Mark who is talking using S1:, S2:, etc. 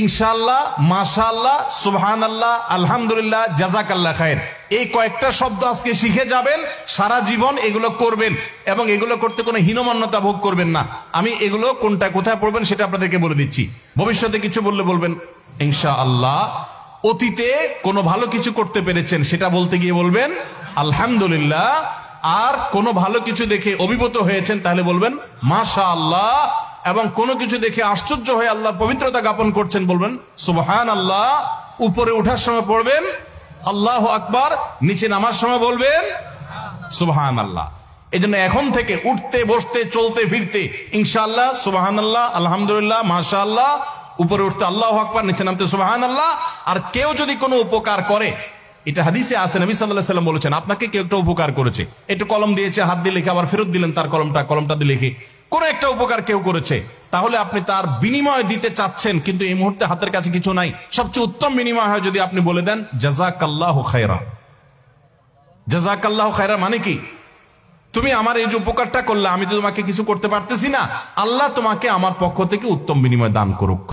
S1: ইনশাআল্লাহ, মাশাআল্লাহ, সুবহানাল্লাহ, আলহামদুলিল্লাহ, জাযাকাল্লাহ খায়ের, এই কয়েকটা শব্দ আজকে শিখে যাবেন, সারা জীবন এগুলো করবেন এবং এগুলো করতে কোনো হীনমন্যতা ভোগ করবেন না। আমি এগুলো কোনটা কোথায় পড়বেন সেটা আপনাদেরকে বলে দিচ্ছি। ভবিষ্যতে কিছু বললে বলবেন ইনশাআল্লাহ। অতীতে কোনো ভালো কিছু করতে পেরেছেন সেটা বলতে গিয়ে বলবেন আলহামদুলিল্লাহ। আর কোনো ভালো কিছু দেখে অভিভূত হয়েছেন তাহলে বলবেন মাশাআল্লাহ। এবং কোনো কিছু দেখে আশ্চর্য হয়ে আল্লাহর পবিত্রতা জ্ঞাপন করছেন বলবেন সুবহানাল্লাহ। উপরে ওঠার সময় পড়বেন আল্লাহু আকবার, নিচে নামার সময় বলবেন সুবহানাল্লাহ। এই জন্য এখন থেকে উঠতে বসতে চলতে ফিরতে ইনশাআল্লাহ, সুবহানাল্লাহ, আলহামদুলিল্লাহ, মাশাআল্লাহ, উপরে উঠতে আল্লাহু আকবার, নিচে নামতে সুবহানাল্লাহ। আর কেউ যদি কোনো উপকার করে, এটা হাদিসে আছে, নবী সাল্লাল্লাহু আলাইহি ওয়াসাল্লাম বলেছেন, আপনাকে কেউ একটা উপকার করেছে, একটু কলম দিয়েছে, হাত দিয়ে লিখে আবার ফেরত দিলেন তার কলমটা দিয়ে লিখে, কোনো একটা উপকার কেউ করেছে, তাহলে আপনি তার বিনিময় দিতে চাচ্ছেন কিন্তু এই মুহূর্তে হাতের কাছে কিছু নাই। সবচেয়ে উত্তম বিনিময় হয় যদি আপনি বলে দেন জাযাকাল্লাহু খায়রা। জাযাকাল্লাহু খায়রা মানে কি? তুমি আমার এই যে উপকারটা করলে, আমি তো তোমাকে কিছু করতে পারতেছি না, আল্লাহ তোমাকে আমার পক্ষ থেকে উত্তম বিনিময় দান করুক।